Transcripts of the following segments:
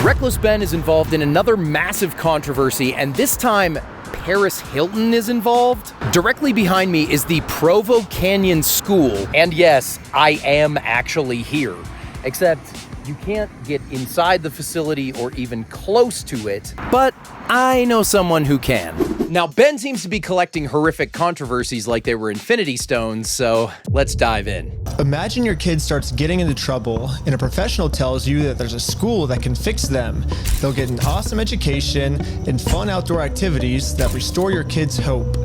Reckless Ben is involved in another massive controversy, and this time, Paris Hilton is involved. Directly behind me is the Provo Canyon School, and yes, I am actually here. Except, you can't get inside the facility or even close to it, but I know someone who can. Now, Ben seems to be collecting horrific controversies like they were Infinity Stones, so let's dive in. Imagine your kid starts getting into trouble and a professional tells you that there's a school that can fix them. They'll get an awesome education and fun outdoor activities that restore your kid's hope.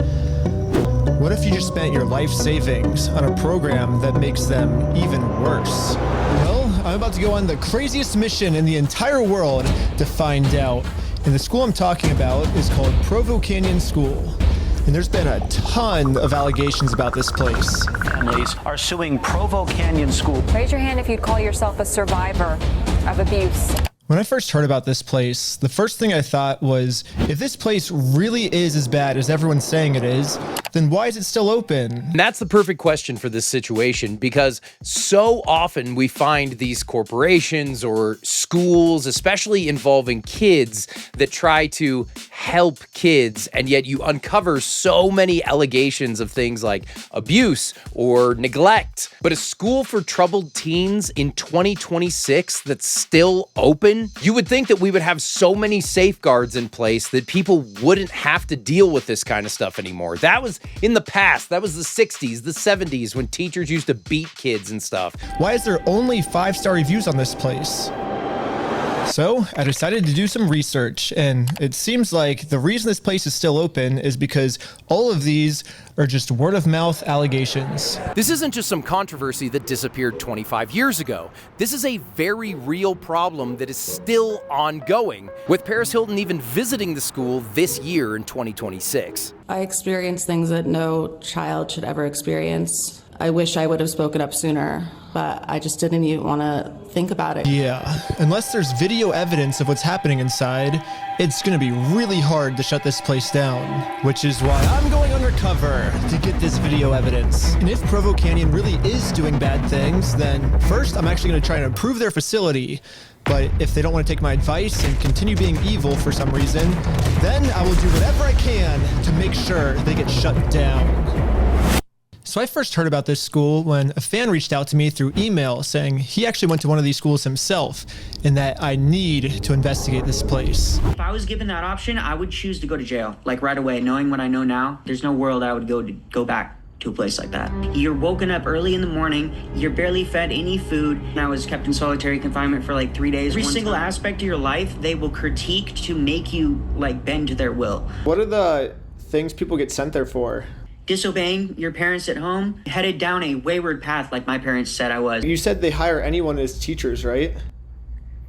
What if you just spent your life savings on a program that makes them even worse? Well, I'm about to go on the craziest mission in the entire world to find out. And the school I'm talking about is called Provo Canyon School. And there's been a ton of allegations about this place. Families are suing Provo Canyon School. Raise your hand if you'd call yourself a survivor of abuse. When I first heard about this place, the first thing I thought was, if this place really is as bad as everyone's saying it is, then why is it still open? And that's the perfect question for this situation, because so often we find these corporations or schools, especially involving kids, that try to help kids, and yet you uncover so many allegations of things like abuse or neglect. But a school for troubled teens in 2026 that's still open? You would think that we would have so many safeguards in place that people wouldn't have to deal with this kind of stuff anymore. That was in the past. That was the 60s, the 70s, when teachers used to beat kids and stuff. Why is there only 5-star reviews on this place? So I decided to do some research, and it seems like the reason this place is still open is because all of these are just word-of-mouth allegations. This isn't just some controversy that disappeared 25 years ago. This is a very real problem that is still ongoing, with Paris Hilton even visiting the school this year in 2026. I experienced things that no child should ever experience. I wish I would have spoken up sooner, but I just didn't even want to think about it. Yeah, unless there's video evidence of what's happening inside, it's gonna be really hard to shut this place down, which is why I'm going undercover to get this video evidence. And if Provo Canyon really is doing bad things, then first I'm actually gonna try and improve their facility. But if they don't want to take my advice and continue being evil for some reason, then I will do whatever I can to make sure they get shut down. So I first heard about this school when a fan reached out to me through email saying he actually went to one of these schools himself and that I need to investigate this place. If I was given that option, I would choose to go to jail, like right away. Knowing what I know now, there's no world I would go back to a place like that. You're woken up early in the morning, you're barely fed any food. I was kept in solitary confinement for like 3 days. Every single aspect of your life, they will critique to make you like bend to their will. What are the things people get sent there for? Disobeying your parents at home, headed down a wayward path like my parents said I was. You said they hire anyone as teachers, right?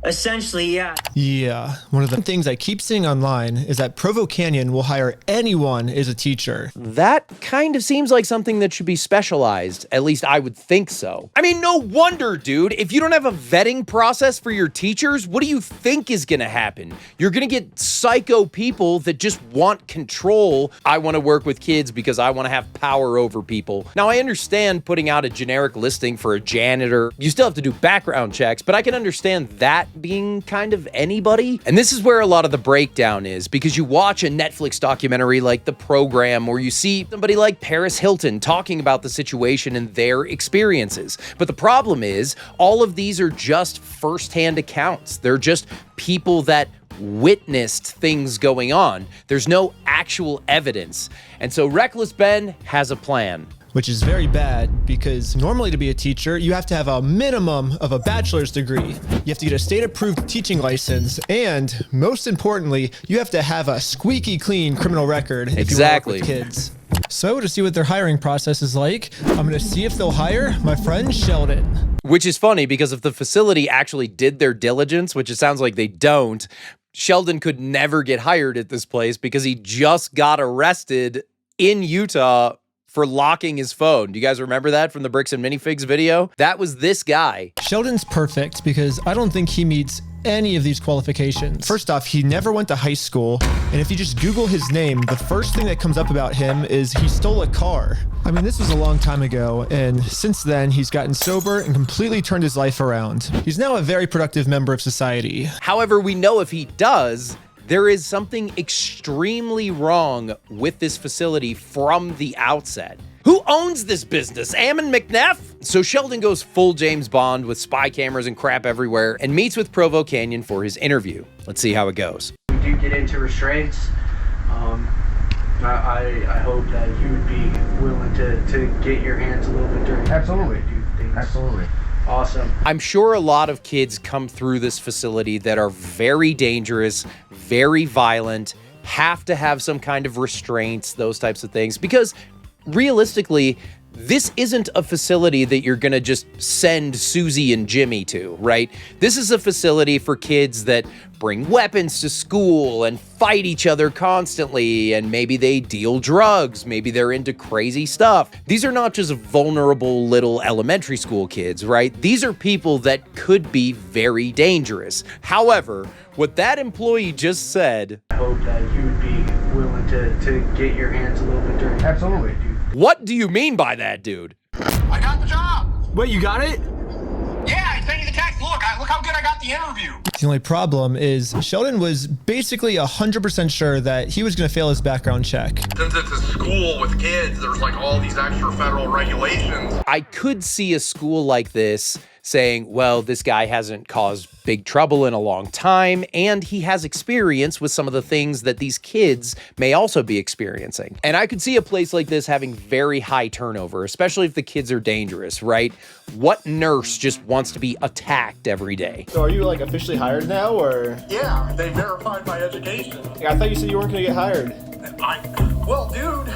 Essentially, yeah. Yeah, one of the things I keep seeing online is that Provo Canyon will hire anyone as a teacher. That kind of seems like something that should be specialized. At least I would think so. I mean, no wonder, dude. If you don't have a vetting process for your teachers, what do you think is gonna happen? You're gonna get psycho people that just want control. I wanna work with kids because I wanna have power over people. Now, I understand putting out a generic listing for a janitor. You still have to do background checks, but I can understand that being kind of anybody. And this is where a lot of the breakdown is, because you watch a Netflix documentary like The Program, or you see somebody like Paris Hilton talking about the situation and their experiences. But the problem is, all of these are just firsthand accounts. They're just people that witnessed things going on. There's no actual evidence. And so Reckless Ben has a plan. Which is very bad, because normally to be a teacher, you have to have a minimum of a bachelor's degree. You have to get a state-approved teaching license, and most importantly, you have to have a squeaky clean criminal record if you work with kids. So to see what their hiring process is like, I'm gonna see if they'll hire my friend Sheldon. Which is funny, because if the facility actually did their diligence, which it sounds like they don't, Sheldon could never get hired at this place because he just got arrested in Utah for locking his phone. Do you guys remember that from the Bricks and Minifigs video? That was this guy. Sheldon's perfect because I don't think he meets any of these qualifications. First off, he never went to high school, and if you just Google his name, the first thing that comes up about him is he stole a car. I mean, this was a long time ago, and since then, he's gotten sober and completely turned his life around. He's now a very productive member of society. However, we know if he does, there is something extremely wrong with this facility from the outset. Who owns this business? Ammon McNeff? So Sheldon goes full James Bond with spy cameras and crap everywhere and meets with Provo Canyon for his interview. Let's see how it goes. We do get into restraints. I hope that you would be willing to get your hands a little bit dirty. Absolutely. Absolutely. Awesome. I'm sure a lot of kids come through this facility that are very dangerous, very violent, have to have some kind of restraints, those types of things, because realistically, this isn't a facility that you're gonna just send Susie and Jimmy to, right? This is a facility for kids that bring weapons to school and fight each other constantly, and maybe they deal drugs, maybe they're into crazy stuff. These are not just vulnerable little elementary school kids, right? These are people that could be very dangerous. However, what that employee just said, I hope that you would be willing to get your hands a little bit dirty. Absolutely. what do you mean by that, dude? I got the job. Wait, you got it? Yeah, I sent you the text. Look how good I got the interview. The only problem is Sheldon was basically 100% sure that he was going to fail his background check. Since it's a school with kids, there's like all these extra federal regulations. I could see a school like this saying, well, this guy hasn't caused big trouble in a long time, and he has experience with some of the things that these kids may also be experiencing. And I could see a place like this having very high turnover, especially if the kids are dangerous, right? What nurse just wants to be attacked every day? So are you like officially hired now, or? Yeah, they verified my education. Yeah, I thought you said you weren't gonna get hired. Well, dude,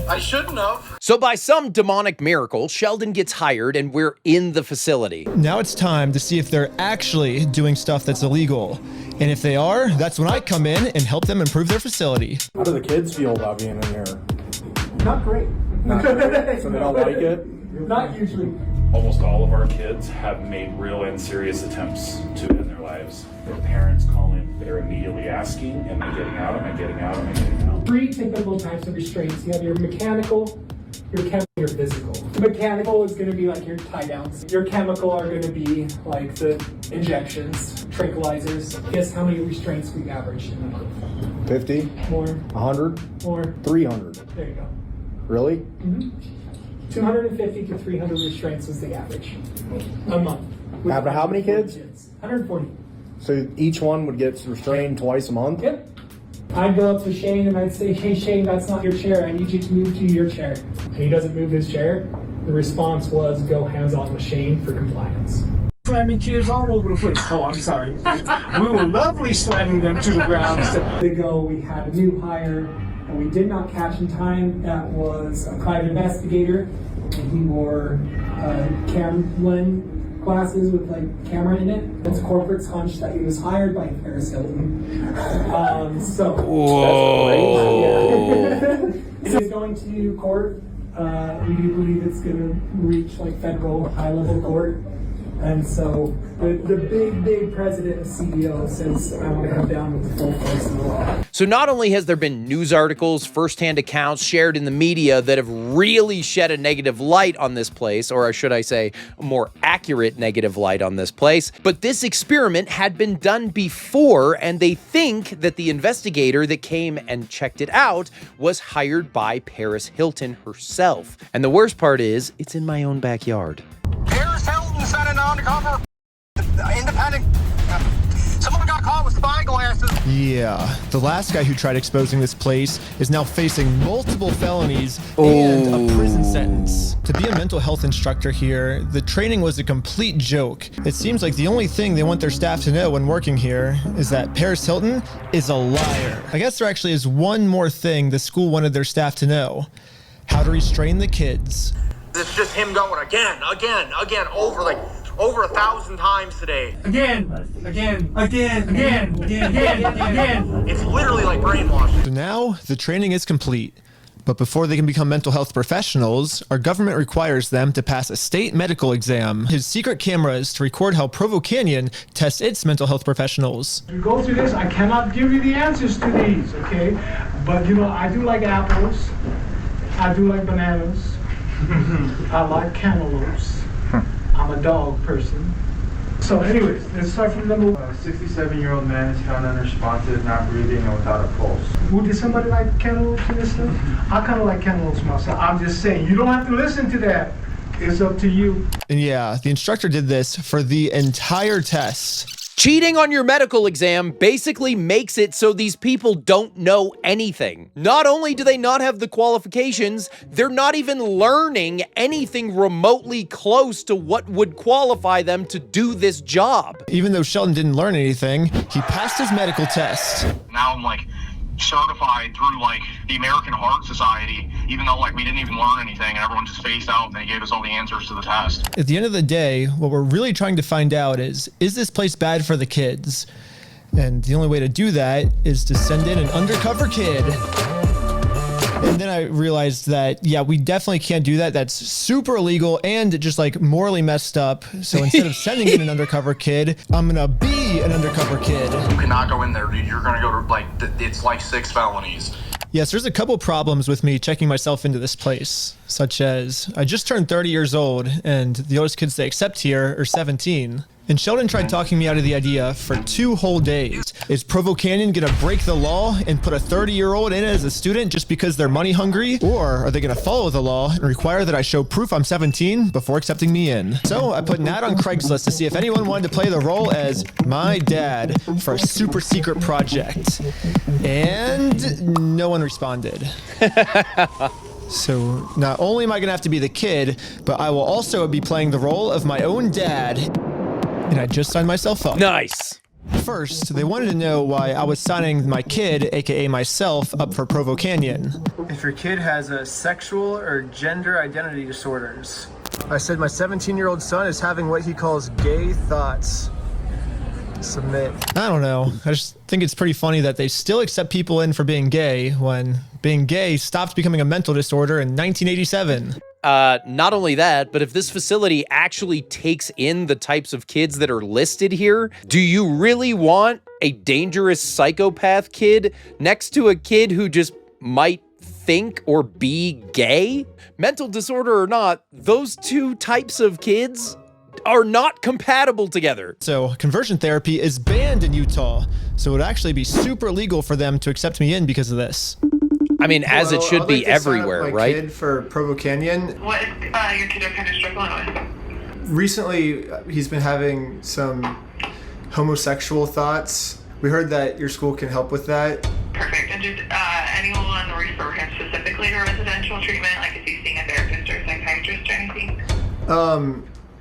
I shouldn't have. So by some demonic miracle, Sheldon gets hired and we're in the facility. Now it's time to see if they're actually doing stuff that's illegal. And if they are, that's when I come in and help them improve their facility. How do the kids feel about being in here? Not great. Not great. So they don't like it? Not usually. Almost all of our kids have made real and serious attempts to end their lives. Their parents call in, they're immediately asking, am I getting out, am I getting out, am I getting out? 3 typical types of restraints. You have your mechanical, your chemical, your physical. The mechanical is going to be like your tie downs. Your chemical are going to be like the injections, tranquilizers. Guess how many restraints we average in a month? 50? More. 100? More. 300? There you go. Really? Mm-hmm. 250 to 300 restraints is the average a month. After how many kids? 140. So each one would get restrained twice a month? Yep. I'd go up to Shane and I'd say, hey Shane, that's not your chair. I need you to move to your chair. And he doesn't move his chair. The response was go hands-on with Shane for compliance. Slamming chairs all over the place. Oh, I'm sorry. We were lovely slamming them to the ground. Ago, we had a new hire and we did not catch in time. That was a private investigator, and he wore Camlin glasses with like camera in it. It's corporate's hunch that he was hired by Paris Hilton. So whoa. He's going to court. We do believe it's going to reach like federal high-level court. And so the big president and CEO says, I want to come down with the full force of the law. So not only has there been news articles, firsthand accounts shared in the media that have really shed a negative light on this place, or should I say, a more accurate negative light on this place, but this experiment had been done before, and they think that the investigator that came and checked it out was hired by Paris Hilton herself. And the worst part is, it's in my own backyard. Paris Hilton sent an undercover independent. Someone got caught with spyglasses. Yeah, the last guy who tried exposing this place is now facing multiple felonies and a prison sentence. To be a mental health instructor here, the training was a complete joke. It seems like the only thing they want their staff to know when working here is that Paris Hilton is a liar. I guess there actually is one more thing the school wanted their staff to know: how to restrain the kids. It's just him going again, over 1,000 times today. Again. It's literally like brainwashing. So now the training is complete. But before they can become mental health professionals, our government requires them to pass a state medical exam. His secret camera is to record how Provo Canyon tests its mental health professionals. You go through this, I cannot give you the answers to these, okay? But you know, I do like apples. I do like bananas. I like cantaloupes. I'm a dog person. So anyways, let's start from number one. A 67-year-old man is found unresponsive, not breathing, and without a pulse. Well, did somebody like cantaloupes in this stuff? I kind of like cantaloupes myself. I'm just saying, you don't have to listen to that. It's up to you. And yeah, the instructor did this for the entire test. Cheating on your medical exam basically makes it so these people don't know anything. Not only do they not have the qualifications, they're not even learning anything remotely close to what would qualify them to do this job. Even though Sheldon didn't learn anything, he passed his medical test. Now I'm like certified through like the American Heart Society, even though like we didn't even learn anything and everyone just phased out and they gave us all the answers to the test. At the end of the day, what we're really trying to find out is this place bad for the kids? And the only way to do that is to send in an undercover kid. And then I realized that, yeah, we definitely can't do that. That's super illegal and just like morally messed up. So instead of sending in an undercover kid, I'm gonna be an undercover kid. You cannot go in there, dude. You're gonna go to like, it's like 6 felonies. Yes, there's a couple problems with me checking myself into this place, such as I just turned 30 years old and the oldest kids they accept here are 17. And Sheldon tried talking me out of the idea for 2 whole days. Is Provo Canyon gonna break the law and put a 30-year-old in as a student just because they're money hungry? Or are they gonna follow the law and require that I show proof I'm 17 before accepting me in? So I put an ad on Craigslist to see if anyone wanted to play the role as my dad for a super secret project. And no one responded. So not only am I gonna have to be the kid, but I will also be playing the role of my own dad. And I just signed myself up. Nice. First, they wanted to know why I was signing my kid, aka myself, up for Provo Canyon. If your kid has a sexual or gender identity disorders. I said my 17-year-old son is having what he calls gay thoughts. Submit. I don't know. I just think it's pretty funny that they still accept people in for being gay when being gay stopped becoming a mental disorder in 1987. Not only that, but if this facility actually takes in the types of kids that are listed here, do you really want a dangerous psychopath kid next to a kid who just might think or be gay? Mental disorder or not, those two types of kids are not compatible together. So conversion therapy is banned in Utah, so it would actually be super legal for them to accept me in because of this. I mean, as it should be everywhere, right? Kid for Provo Canyon. What your kid are kind of struggling with? Recently, he's been having some homosexual thoughts. We heard that your school can help with that. Perfect. And did anyone refer him specifically to residential treatment? Like, is he seeing a therapist or a psychiatrist or anything?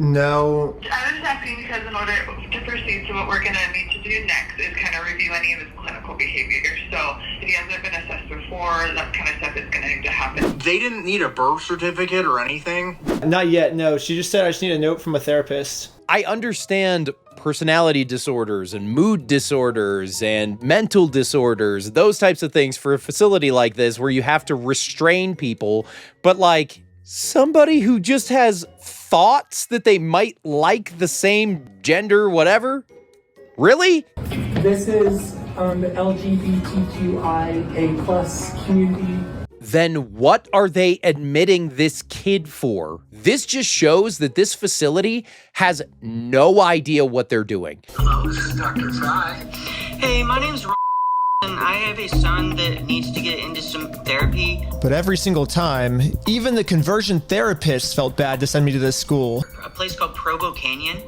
No. I was just asking because in order to proceed to what we're going to need to do next is kind of review any of his clinical behavior. So if he hasn't been assessed before, that kind of stuff is going to need to happen. They didn't need a birth certificate or anything? Not yet, no. She just said I just need a note from a therapist. I understand personality disorders and mood disorders and mental disorders, those types of things for a facility like this where you have to restrain people, but like somebody who just has thoughts that they might like the same gender, whatever? Really? This is the LGBTQIA plus community. Then what are they admitting this kid for? This just shows that this facility has no idea what they're doing. Hello, this is Dr. Fry. Hey, my name's and I have a son that needs to get into some therapy. But every single time, even the conversion therapists felt bad to send me to this school. A place called Provo Canyon.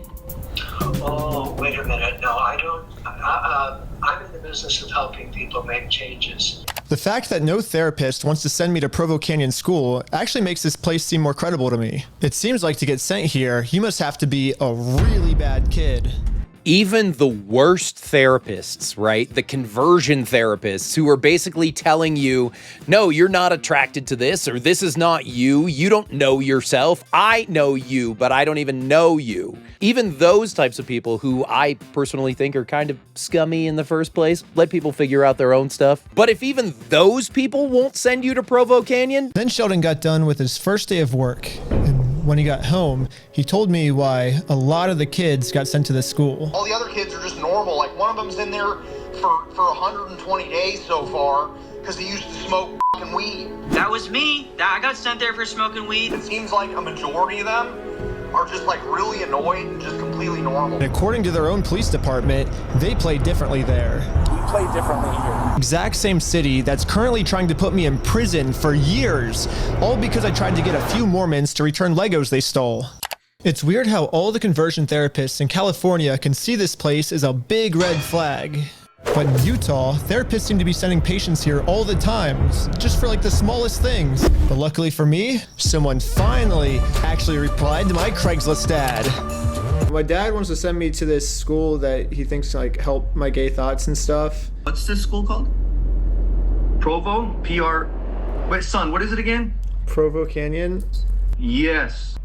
Oh, wait a minute. No, I don't. I'm in the business of helping people make changes. The fact that no therapist wants to send me to Provo Canyon School actually makes this place seem more credible to me. It seems like to get sent here, you must have to be a really bad kid. Even the worst therapists, right? The conversion therapists who are basically telling you, no, you're not attracted to this, or this is not you. You don't know yourself. I know you, but I don't even know you. Even those types of people who I personally think are kind of scummy in the first place, let people figure out their own stuff. But if even those people won't send you to Provo Canyon. Then Sheldon got done with his first day of work. And when he got home, he told me why a lot of the kids got sent to this school. All the other kids are just normal. Like one of them's in there for 120 days so far because he used to smoke fucking weed. That was me. I got sent there for smoking weed. It seems like a majority of them are just like really annoyed and just completely normal. And according to their own police department, they play differently there. We play differently here. Exact same city that's currently trying to put me in prison for years, all because I tried to get a few Mormons to return Legos they stole. It's weird how all the conversion therapists in California can see this place as a big red flag. But in Utah, therapists seem to be sending patients here all the time, just for like the smallest things. But luckily for me, someone finally actually replied to my Craigslist ad. My dad wants to send me to this school that he thinks like help my gay thoughts and stuff. What's this school called? Provo? Wait, son, what is it again? Provo Canyon. Yes.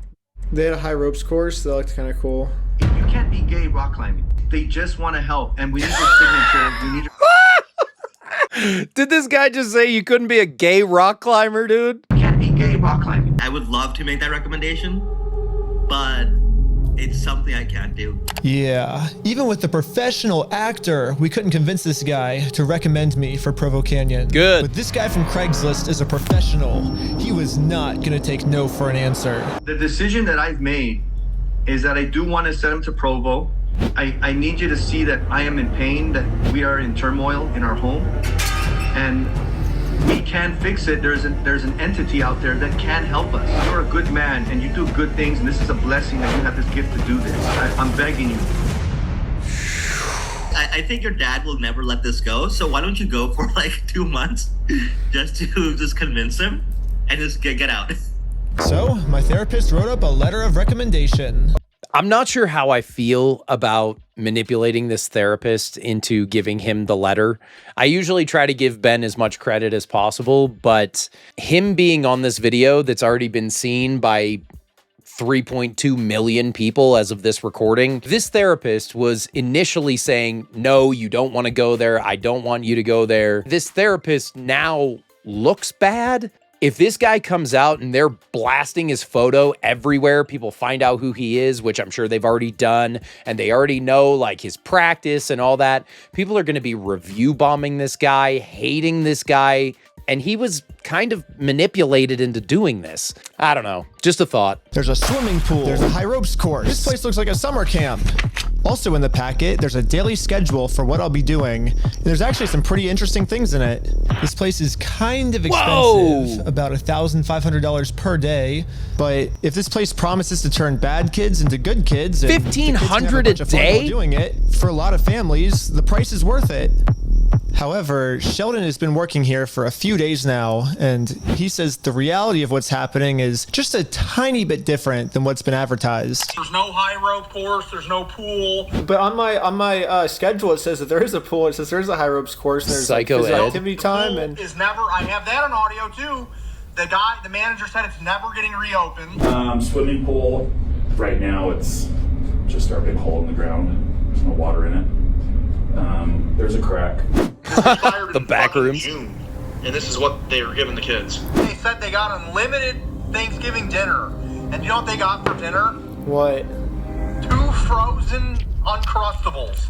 They had a high ropes course that looked kind of cool. You can't be gay rock climbing. They just want to help, and we need your signature. We need your... Did this guy just say you couldn't be a gay rock climber, dude? You can't be gay rock climbing. I would love to make that recommendation, but it's something I can't do. Yeah, even with the professional actor, we couldn't convince this guy to recommend me for Provo Canyon. Good. But this guy from Craigslist is a professional. He was not gonna take no for an answer. The decision that I've made is that I do want to send him to Provo. I need you to see that I am in pain, that we are in turmoil in our home, and we can fix it. There's an entity out there that can help us. You're a good man, and you do good things, and this is a blessing that you have this gift to do this. I'm begging you. I think your dad will never let this go, so why don't you go for like 2 months just to just convince him and just get out. So, my therapist wrote up a letter of recommendation. I'm not sure how I feel about manipulating this therapist into giving him the letter. I usually try to give Ben as much credit as possible, but him being on this video that's already been seen by 3.2 million people as of this recording, this therapist was initially saying, no, you don't want to go there. I don't want you to go there. This therapist now looks bad. If this guy comes out and they're blasting his photo everywhere, people find out who he is, which I'm sure they've already done, and they already know like his practice and all that, people are going to be review bombing this guy, hating this guy, and he was kind of manipulated into doing this. I don't know, just a thought. There's a swimming pool. There's a high ropes course. This place looks like a summer camp. Also in the packet, there's a daily schedule for what I'll be doing. There's actually some pretty interesting things in it. This place is kind of expensive, about $1,500 per day. But if this place promises to turn bad kids into good kids, and $1,500 a day doing it for a lot of families, the price is worth it. However, Sheldon has been working here for a few days now, and he says the reality of what's happening is just a tiny bit different than what's been advertised. There's no high rope course, there's no pool. But on my schedule, it says that there is a pool. It says there's a high ropes course. There's Psycho like, Ed. activity time, and is never. I have that on audio too. The manager said it's never getting reopened. Swimming pool. Right now, it's just our big hole in the ground. There's no water in it. There's a crack. The back rooms. June, and this is what they were giving the kids. They said they got unlimited Thanksgiving dinner, and you know what they got for dinner? what? 2 frozen Uncrustables.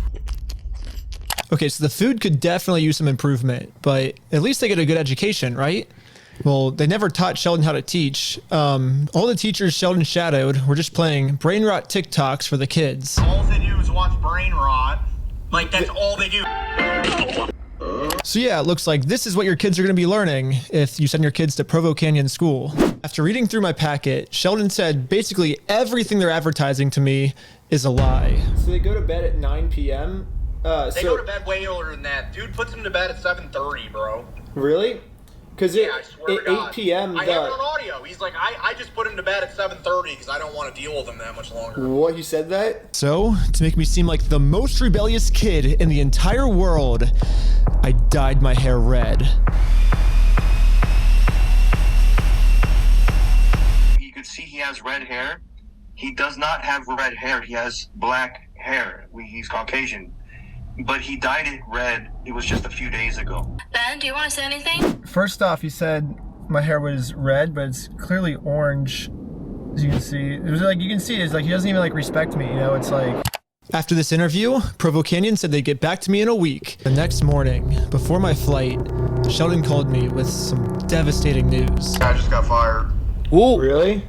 Okay, so the food could definitely use some improvement, but at least they get a good education, right? Well, they never taught Sheldon how to teach. All the teachers Sheldon shadowed were just playing brain rot TikToks for the kids. All they do is watch brain rot. Like, that's all they do. So yeah, it looks like this is what your kids are going to be learning if you send your kids to Provo Canyon School. After reading through my packet, Sheldon said basically everything they're advertising to me is a lie. So they go to bed at 9 p.m.? They go to bed way earlier than that. Dude puts them to bed at 7:30, bro. Really? Because I swear to God. 8 p.m. I have it on audio. He's like, I just put him to bed at 7:30 because I don't want to deal with him that much longer. What, he said that? So, to make me seem like the most rebellious kid in the entire world, I dyed my hair red. You could see he has red hair. He does not have red hair. He has black hair. He's Caucasian. But he dyed it red. It was just a few days ago. Ben, do you want to say anything? First off, he said my hair was red, but it's clearly orange. As you can see, it was like, you can see it's like he doesn't even like respect me, you know. It's like, after this interview, Provo Canyon said they'd get back to me in a week. The next morning, before my flight, Sheldon called me with some devastating news. I just got fired. Ooh, really?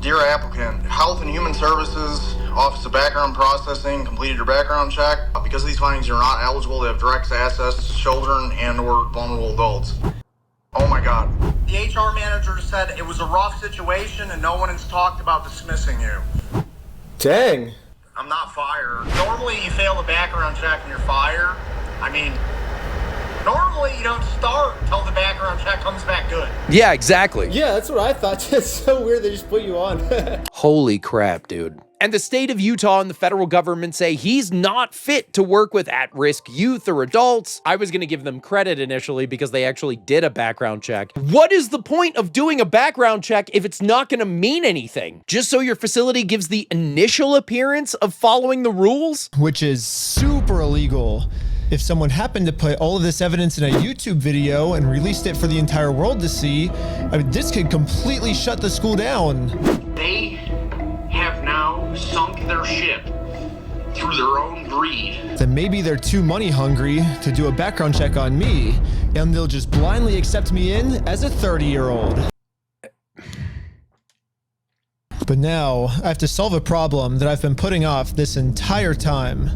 Dear applicant, Health and Human Services, Office of Background Processing, completed your background check. Because of these findings, you're not eligible to have direct access to children and or vulnerable adults. Oh my God. The HR manager said it was a rough situation and no one has talked about dismissing you. Dang. I'm not fired. Normally you fail the background check and you're fired. I mean, normally you don't start until the background check comes back good. Yeah, exactly. Yeah, that's what I thought. It's so weird they just put you on. Holy crap, dude. And the state of Utah and the federal government say he's not fit to work with at-risk youth or adults. I was going to give them credit initially because they actually did a background check. What is the point of doing a background check if it's not going to mean anything? Just so your facility gives the initial appearance of following the rules? Which is super illegal. If someone happened to put all of this evidence in a YouTube video and released it for the entire world to see, I mean, this could completely shut the school down. They have now sunk their ship through their own greed. Then maybe they're too money hungry to do a background check on me, and they'll just blindly accept me in as a 30-year-old. But now, I have to solve a problem that I've been putting off this entire time.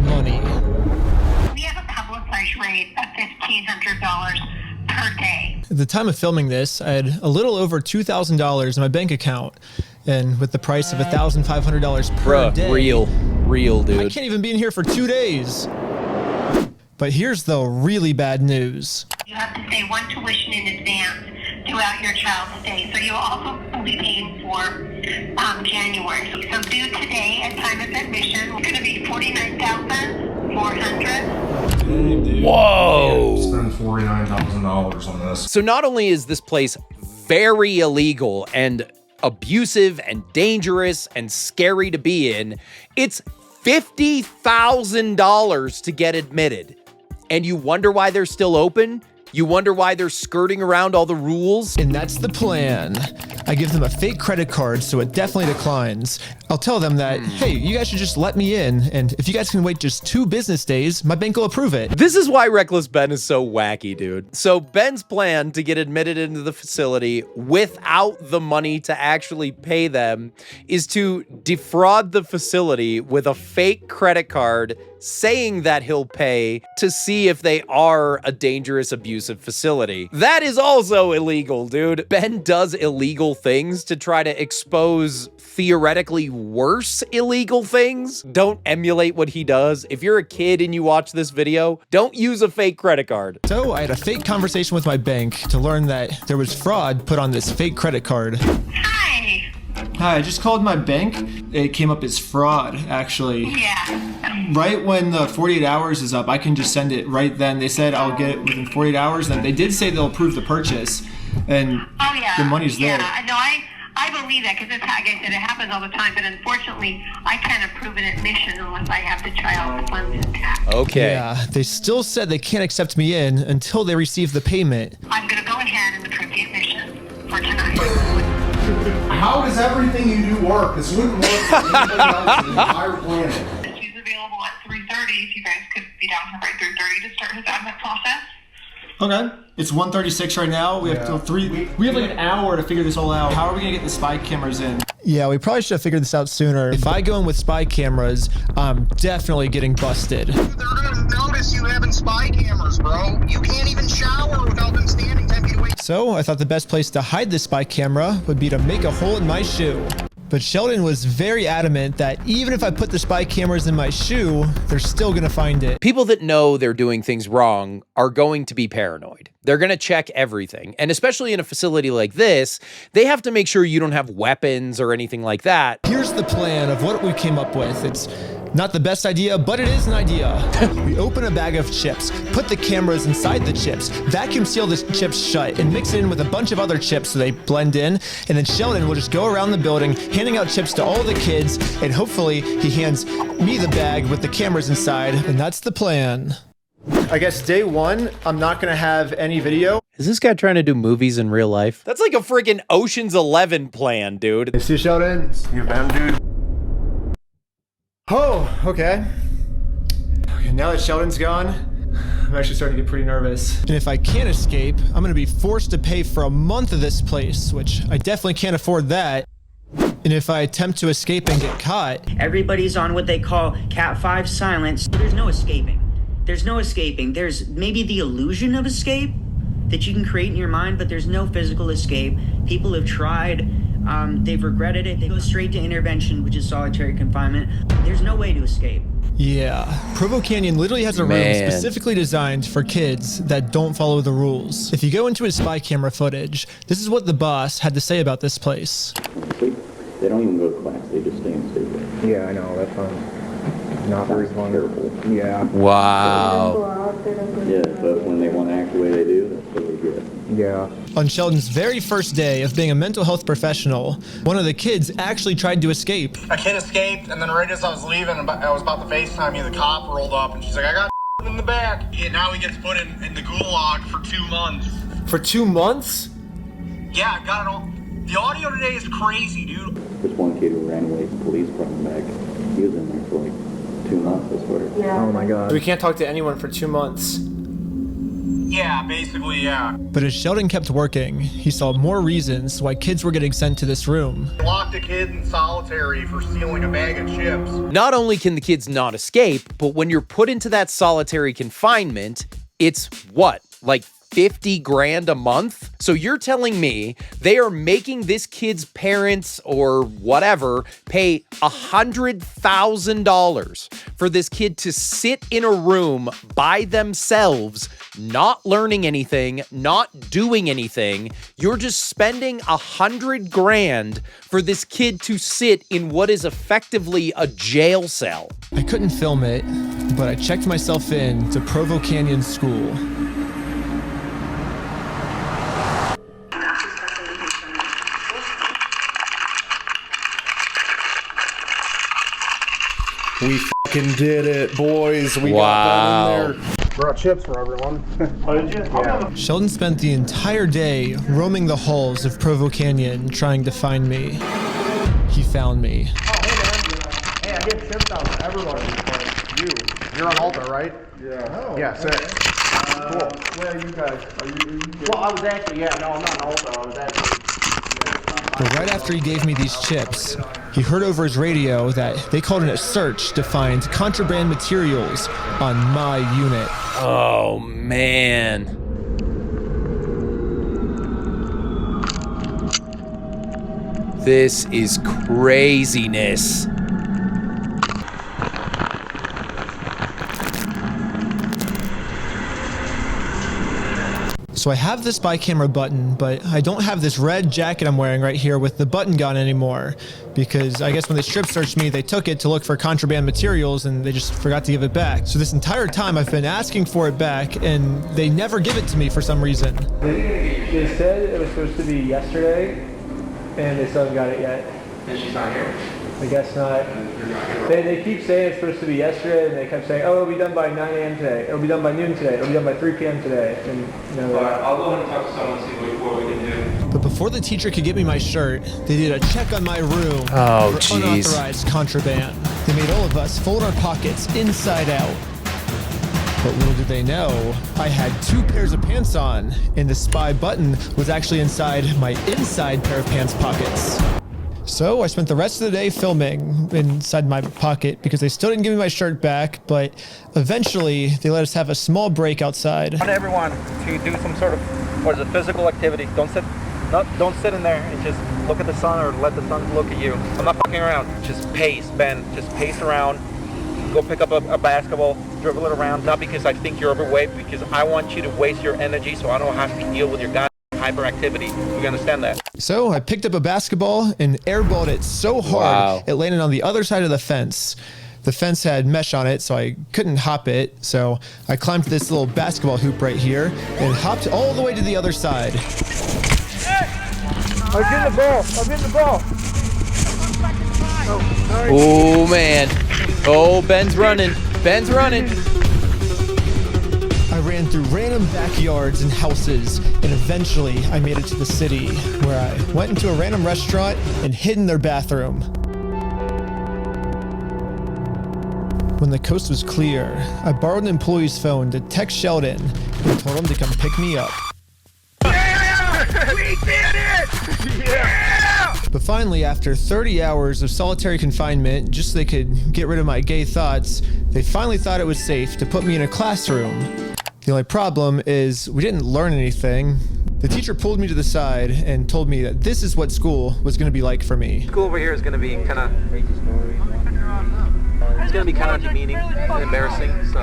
Money. We have a publicized rate of $1,500 per day. At the time of filming this, I had a little over $2,000 in my bank account. And with the price of $1,500 per day. Real, dude. I can't even be in here for 2 days. But here's the really bad news. You have to pay one tuition in advance throughout your child's stay. So you'll also be paying for January. So due today at time of admission, it's going to be $49,400. Whoa! Spend $49,000 on this. So not only is this place very illegal and abusive and dangerous and scary to be in, it's $50,000 to get admitted. And you wonder why they're still open? You wonder why they're skirting around all the rules? And that's the plan. I give them a fake credit card, so it definitely declines. I'll tell them that, hey, you guys should just let me in, and if you guys can wait just 2 business days, my bank will approve it. This is why Reckless Ben is so wacky, dude. So Ben's plan to get admitted into the facility without the money to actually pay them is to defraud the facility with a fake credit card saying that he'll pay to see if they are a dangerous, abusive facility. That is also illegal, dude. Ben does illegal things to try to expose theoretically worse illegal things. Don't emulate what he does. If you're a kid and you watch this video, don't use a fake credit card. So I had a fake conversation with my bank to learn that there was fraud put on this fake credit card. Hi. Hi, I just called my bank. It came up as fraud, actually. Yeah. Right when the 48 hours is up, I can just send it right then. They said I'll get it within 48 hours. Then they did say they'll approve the purchase, and the money's there. Yeah, no, I believe that because it's, like I said, it happens all the time. But unfortunately, I can't approve an admission unless I have the child funds intact. Okay. Yeah, they still said they can't accept me in until they receive the payment. I'm going to go ahead and approve the admission for tonight. How does everything you do work? This wouldn't work for anybody else on the entire planet. She's available at 3:30 if you guys could be down here by 3:30 to start his admit process. Okay. It's 1:36 right now. We have till 3. We have like an hour to figure this all out. How are we gonna get the spy cameras in? Yeah, we probably should have figured this out sooner. If I go in with spy cameras, I'm definitely getting busted. They're gonna notice you having spy cameras, bro. You can't even shower without them standing 10 feet away. So I thought the best place to hide this spy camera would be to make a hole in my shoe. But Sheldon was very adamant that even if I put the spy cameras in my shoe, they're still gonna find it. People that know they're doing things wrong are going to be paranoid. They're going to check everything. And especially in a facility like this, they have to make sure you don't have weapons or anything like that. Here's the plan of what we came up with. It's not the best idea, but it is an idea. We open a bag of chips, put the cameras inside the chips, vacuum seal the chips shut, and mix it in with a bunch of other chips so they blend in. And then Sheldon will just go around the building, handing out chips to all the kids, and hopefully he hands me the bag with the cameras inside, and that's the plan. I guess day one, I'm not gonna have any video. Is this guy trying to do movies in real life? That's like a freaking Ocean's 11 plan, dude. Hey, see Sheldon? You been, dude? Oh, okay. Okay, now that Sheldon's gone, I'm actually starting to get pretty nervous. And if I can't escape, I'm gonna be forced to pay for a month of this place, which I definitely can't afford that. And if I attempt to escape and get caught... Everybody's on what they call Cat 5 silence. There's no escaping. There's no escaping. There's maybe the illusion of escape that you can create in your mind, but there's no physical escape. People have tried, they've regretted it. They go straight to intervention, which is solitary confinement. There's no way to escape. Yeah, Provo Canyon literally has a room specifically designed for kids that don't follow the rules. If you go into his spy camera footage, this is what the boss had to say about this place. They don't even go to class, they just stay in state. Yeah, I know, that's not very wonderful. Yeah. Wow. Yeah, but when they want to act the way they do, that's what they get. Yeah. On Sheldon's very first day of being a mental health professional, one of the kids actually tried to escape. A kid escaped, and then right as I was leaving, I was about to FaceTime you, the cop rolled up, and she's like, I got in the back. Yeah, now he gets put in the gulag for 2 months. For 2 months? Yeah, I got it all. The audio today is crazy, dude. This one kid who ran away from police brought him back. He was in there for like 2 months, I swear. Yeah. Oh my god. We can't talk to anyone for 2 months. Yeah, basically, yeah. But as Sheldon kept working, he saw more reasons why kids were getting sent to this room. They locked a kid in solitary for stealing a bag of chips. Not only can the kids not escape, but when you're put into that solitary confinement, it's what? Like 50 grand a month? So you're telling me they are making this kid's parents or whatever pay $100,000 for this kid to sit in a room by themselves, not learning anything, not doing anything. You're just spending 100 grand for this kid to sit in what is effectively a jail cell. I couldn't film it, but I checked myself in to Provo Canyon School. We fucking did it, boys. We got that in there. Brought chips for everyone. Oh, did you? Yeah. Sheldon spent the entire day roaming the halls of Provo Canyon trying to find me. He found me. Oh, hey, man. Hey, I get chips out for everyone. You're on Alta, right? Yeah. Oh, yeah, sick. Cool. Where are you guys? Well, I was actually, I'm not on Alta. I was actually... But right after he gave me these chips, he heard over his radio that they called in a search to find contraband materials on my unit. Oh, man. This is craziness. So I have the spy camera button, but I don't have this red jacket I'm wearing right here with the button gun anymore, because I guess when they strip searched me, they took it to look for contraband materials and they just forgot to give it back. So this entire time I've been asking for it back and they never give it to me for some reason. They said it was supposed to be yesterday and they still haven't got it yet. And she's not here? I guess not. They keep saying it's supposed to be yesterday, and they kept saying, oh, it'll be done by 9 a.m. today. It'll be done by noon today. It'll be done by 3 p.m. today. And I'll go and talk to someone and see what we can do. But before the teacher could get me my shirt, they did a check on my room for unauthorized contraband. They made all of us fold our pockets inside out. But little did they know, I had 2 pairs of pants on, and the spy button was actually inside my inside pair of pants pockets. So I spent the rest of the day filming inside my pocket because they still didn't give me my shirt back, but eventually they let us have a small break outside. I want everyone to do some sort of, physical activity. Don't sit Don't sit in there and just look at the sun or let the sun look at you. I'm not fucking around. Just pace, Ben. Just pace around. Go pick up a basketball, dribble it around. Not because I think you're overweight, because I want you to waste your energy so I don't have to deal with your goddamn hyperactivity. You understand that? So I picked up a basketball and airballed it so hard it landed on the other side of the fence. The fence had mesh on it, so I couldn't hop it. So I climbed this little basketball hoop right here and hopped all the way to the other side. I'm getting the ball. I'm getting the ball. Oh, sorry. Oh, man. Oh, Ben's running. Ben's running. I ran through random backyards and houses, and eventually I made it to the city, where I went into a random restaurant and hid in their bathroom. When the coast was clear, I borrowed an employee's phone to text Sheldon and told him to come pick me up. Yeah! We did it! Yeah! But finally, after 30 hours of solitary confinement, just so they could get rid of my gay thoughts, they finally thought it was safe to put me in a classroom. The only problem is we didn't learn anything. The teacher pulled me to the side and told me that this is what school was going to be like for me. School over here is going to be kind of... It's going to be kind of demeaning and embarrassing, so...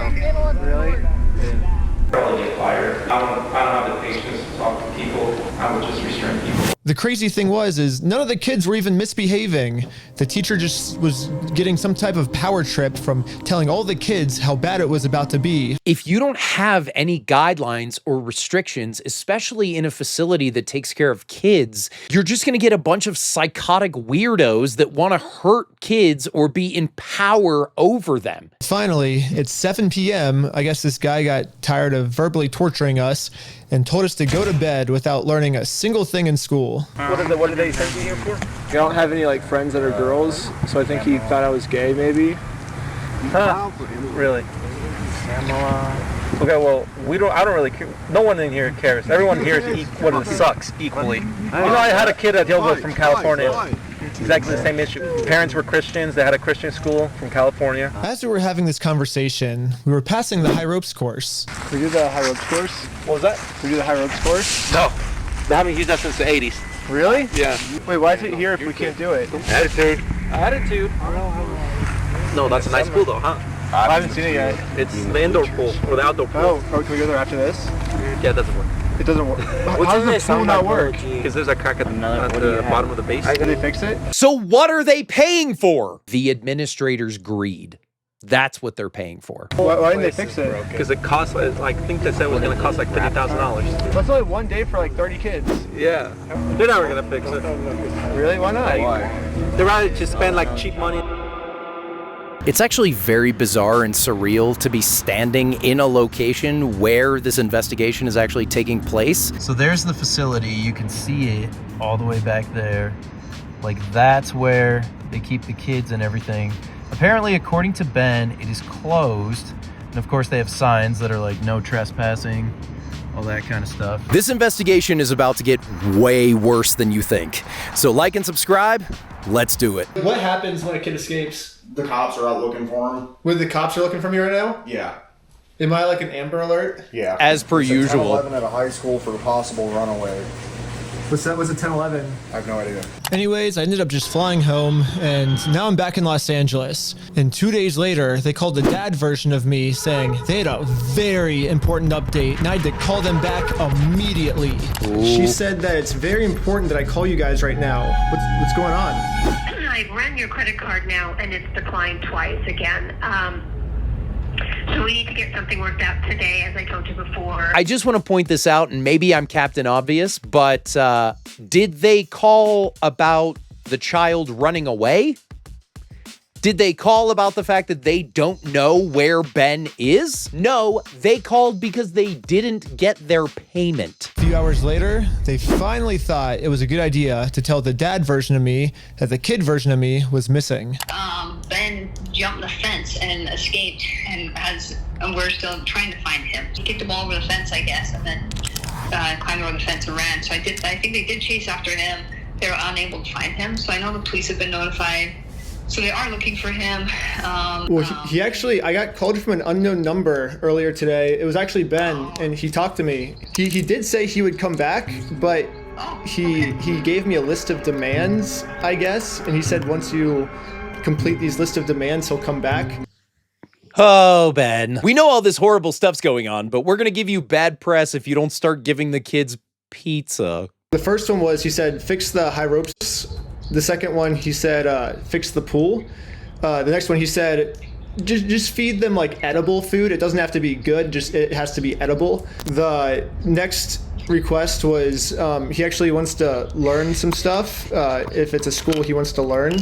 Really? Yeah. Probably get fired. I don't have the patience to talk to people. I would just restrain people. The crazy thing is none of the kids were even misbehaving. The teacher just was getting some type of power trip from telling all the kids how bad it was about to be. If you don't have any guidelines or restrictions, especially in a facility that takes care of kids, you're just going to get a bunch of psychotic weirdos that want to hurt kids or be in power over them. Finally, it's 7 p.m. I guess this guy got tired of verbally torturing us and told us to go to bed without learning a single thing in school. What did they send you here for? I don't have any like friends that are girls, so I think he thought I was gay, maybe. Huh? Really? Okay, well, I don't really care. No one in here cares. Everyone here sucks equally. You know, I had a kid at Hillville from California. Exactly the same issue. Parents were Christians. They had a Christian school from California. As we were having this conversation, we were passing the high ropes course. We did the high ropes course? What was that? We did the high ropes course? No. They haven't used that since the 80s. Really? Yeah. Wait, why is it here if we can't do it? Attitude. Attitude? No, that's a nice pool though, huh? I haven't seen it yet. It's the indoor pool or the outdoor pool. Oh, can we go there after this? Yeah, it doesn't work. It doesn't work. How does the pool not work? Because there's a crack at the bottom of the base. Did they fix it? So what are they paying for? The administrator's greed. That's what they're paying for. Why didn't they fix it? Because it costs, I think they said it was going to cost like $50,000. That's only one day for like 30 kids. Yeah. They're never going to fix it. Really? Why not? Why? They'd rather just spend like cheap money. It's actually very bizarre and surreal to be standing in a location where this investigation is actually taking place. So there's the facility. You can see it all the way back there. Like that's where they keep the kids and everything. Apparently, according to Ben, it is closed. And of course, they have signs that are like no trespassing, all that kind of stuff. This investigation is about to get way worse than you think. So like and subscribe. Let's do it. What happens when a kid escapes? The cops are out looking for him. Wait, the cops are looking for me right now? Yeah. Am I like an Amber Alert? Yeah. As per usual. 10-11 at a high school for a possible runaway. What's that? Was it 10-11? I have no idea. Anyways, I ended up just flying home, and now I'm back in Los Angeles. And 2 days later, they called the dad version of me saying they had a very important update, and I had to call them back immediately. Ooh. She said that it's very important that I call you guys right now. What's going on? I ran your credit card now, and it's declined twice again. So we need to get something worked out today, as I told you before. I just want to point this out, and maybe I'm Captain Obvious, but did they call about the child running away? Did they call about the fact that they don't know where Ben is? No, they called because they didn't get their payment. A few hours later, they finally thought it was a good idea to tell the dad version of me that the kid version of me was missing. Ben jumped the fence and escaped, and we're still trying to find him. He kicked the ball over the fence, I guess, and then climbed over the fence and ran. So I think they did chase after him. They were unable to find him, so I know the police have been notified. So they are looking for him. He actually, I got called from an unknown number earlier today. It was actually Ben, and he talked to me. He did say he would come back, but he gave me a list of demands, I guess, and he said once you complete these list of demands, he'll come back. Oh, Ben. We know all this horrible stuff's going on, but we're going to give you bad press if you don't start giving the kids pizza. The first one was, he said, fix the high ropes. The second one, he said, fix the pool. The next one, he said, just feed them like edible food. It doesn't have to be good, just it has to be edible. The next request was, he actually wants to learn some stuff. If it's a school he wants to learn.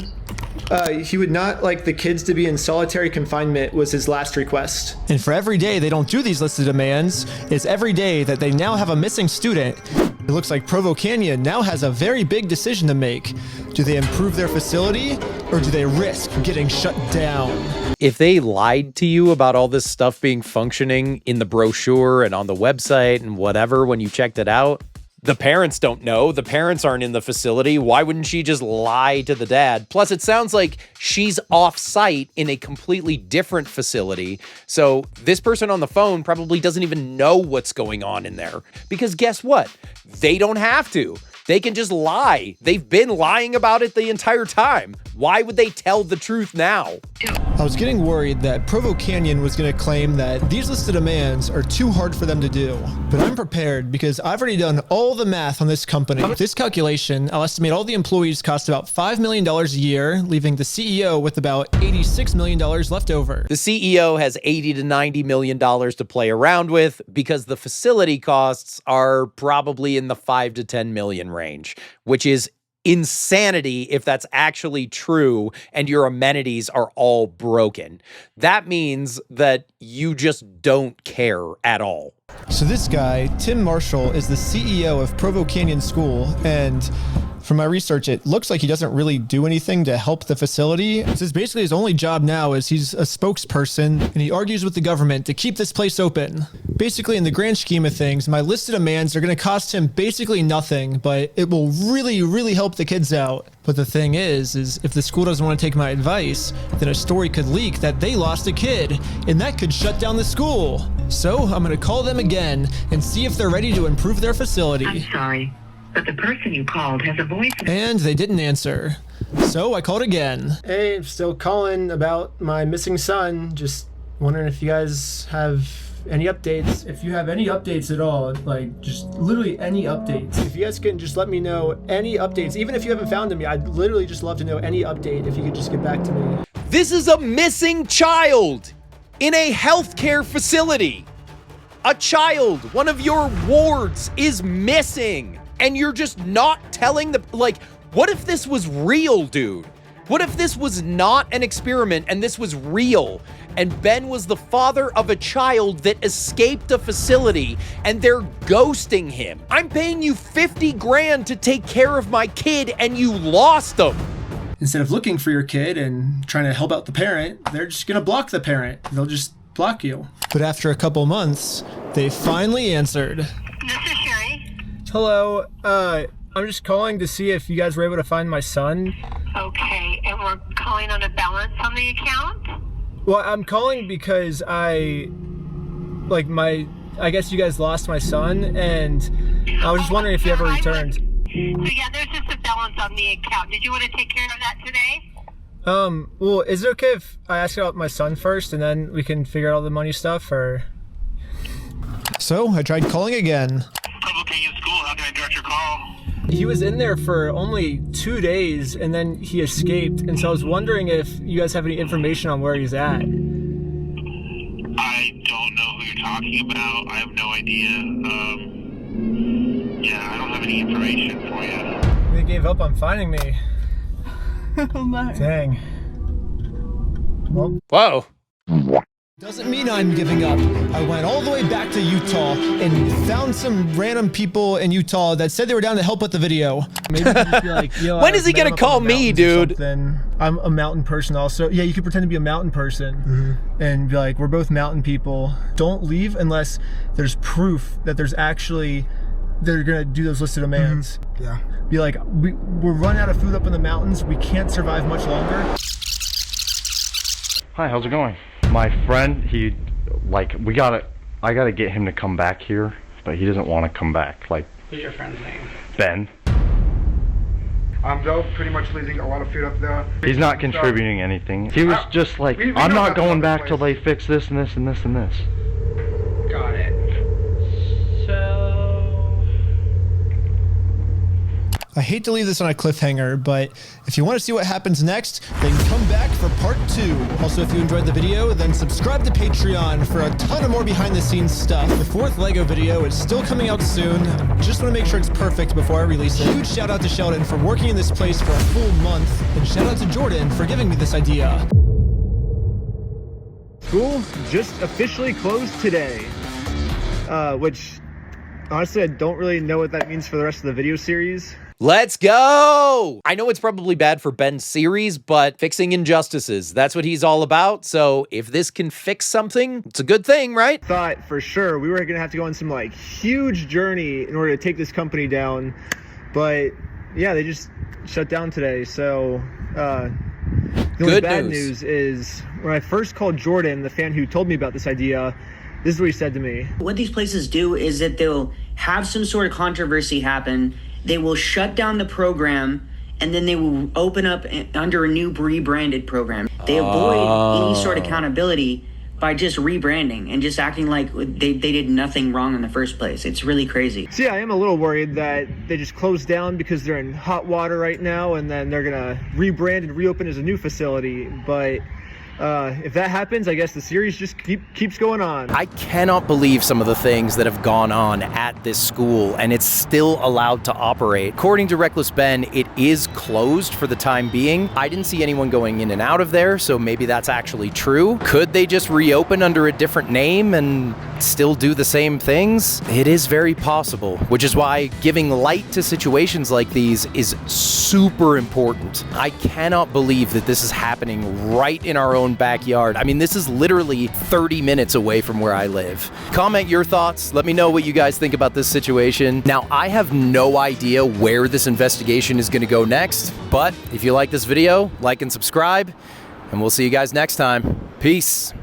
He would not like the kids to be in solitary confinement was his last request. And for every day they don't do these listed demands, it's every day that they now have a missing student. It looks like Provo Canyon now has a very big decision to make. Do they improve their facility, or do they risk getting shut down? If they lied to you about all this stuff being functioning in the brochure and on the website and whatever when you checked it out, the parents don't know. The parents aren't in the facility. Why wouldn't she just lie to the dad? Plus, it sounds like she's off-site in a completely different facility. So this person on the phone probably doesn't even know what's going on in there. Because guess what? They don't have to. They can just lie. They've been lying about it the entire time. Why would they tell the truth now? I was getting worried that Provo Canyon was going to claim that these listed demands are too hard for them to do. But I'm prepared because I've already done all the math on this company. With this calculation, I'll estimate all the employees cost about $5 million a year, leaving the CEO with about $86 million left over. The CEO has $80 to $90 million to play around with because the facility costs are probably in the $5 to $10 million range, which is insanity if that's actually true and your amenities are all broken. That means that you just don't care at all. So this guy, Tim Marshall, is the CEO of Provo Canyon School, and from my research, it looks like he doesn't really do anything to help the facility. It says basically his only job now is he's a spokesperson, and he argues with the government to keep this place open. Basically, in the grand scheme of things, my listed demands are going to cost him basically nothing, but it will really, really help the kids out. But the thing is if the school doesn't want to take my advice, then a story could leak that they lost a kid, and that could shut down the school. So I'm going to call them again and see if they're ready to improve their facility. I'm sorry, but the person you called has a voice. And they didn't answer. So I called again. Hey, I'm still calling about my missing son. Just wondering if you guys have any updates. If you have any updates at all, like just literally any updates. If you guys can just let me know any updates, even if you haven't found them yet, I'd literally just love to know any update if you could just get back to me. This is a missing child in a healthcare facility. A child, one of your wards, is missing. And you're just not telling the, like, what if this was real, dude? What if this was not an experiment and this was real? And Ben was the father of a child that escaped a facility and they're ghosting him. I'm paying you 50 grand to take care of my kid and you lost him. Instead of looking for your kid and trying to help out the parent, they're just gonna block the parent. They'll just block you. But after a couple months, they finally answered. This is Sherry. Hello, I'm just calling to see if you guys were able to find my son. Okay, and we're calling on a balance on the account? Well, I'm calling because I guess you guys lost my son, and I was just wondering if you ever returned. So yeah, there's just a balance on the account. Did you want to take care of that today? Well, is it okay if I ask about my son first, and then we can figure out all the money stuff, or? So, I tried calling again. Provo Canyon School, how can I direct your call? He was in there for only 2 days, and then he escaped, and so I was wondering if you guys have any information on where he's at. I don't know who you're talking about. I have no idea. Yeah, I don't have any information for you. They gave up on finding me. Oh my. Dang. Well, whoa. Doesn't mean I'm giving up. I went all the way back to Utah and found some random people in Utah that said they were down to help with the video. Maybe you could be like, yo, when is he gonna call me, dude? I'm a mountain person also. Yeah, you could pretend to be a mountain person and be like, we're both mountain people. Don't leave unless there's proof that there's actually, they're gonna do those listed demands. Yeah. Be like, we're running out of food up in the mountains. We can't survive much longer. Hi, how's it going? My friend, I gotta get him to come back here, but he doesn't want to come back. Like, What's your friend's name? Ben. They're pretty much leaving a lot of food up there. He's not contributing anything. He was just like, we I'm know not about going the back till place. they fix this and this and this and this. Got it. I hate to leave this on a cliffhanger, but if you want to see what happens next, then come back for part 2. Also, if you enjoyed the video, then subscribe to Patreon for a ton of more behind the scenes stuff. The 4th Lego video is still coming out soon. Just want to make sure it's perfect before I release it. Huge shout out to Sheldon for working in this place for a full month, and shout out to Jordan for giving me this idea. School just officially closed today, which honestly I don't really know what that means for the rest of the video series. Let's go! I know it's probably bad for Ben's series, but fixing injustices, that's what he's all about. So if this can fix something, it's a good thing, right? Thought for sure we were gonna have to go on some like huge journey in order to take this company down, but yeah, they just shut down today. So the only bad news is when I first called Jordan, the fan who told me about this idea, this is what he said to me. What these places do is that they'll have some sort of controversy happen. They will shut down the program, and then they will open up under a new rebranded program. They avoid any sort of accountability by just rebranding and just acting like they did nothing wrong in the first place. It's really crazy. So yeah, I am a little worried that they just closed down because they're in hot water right now, and then they're gonna rebrand and reopen as a new facility. But if that happens, I guess the series just keeps going on. I cannot believe some of the things that have gone on at this school, and it's still allowed to operate. According to Reckless Ben, it is closed for the time being. I didn't see anyone going in and out of there, so maybe that's actually true. Could they just reopen under a different name and still do the same things? It is very possible, which is why giving light to situations like these is super important. I cannot believe that this is happening right in our own backyard. I mean, this is literally 30 minutes away from where I live. Comment your thoughts. Let me know what you guys think about this situation. Now, I have no idea where this investigation is going to go next, but if you like this video, like and subscribe, and we'll see you guys next time. Peace.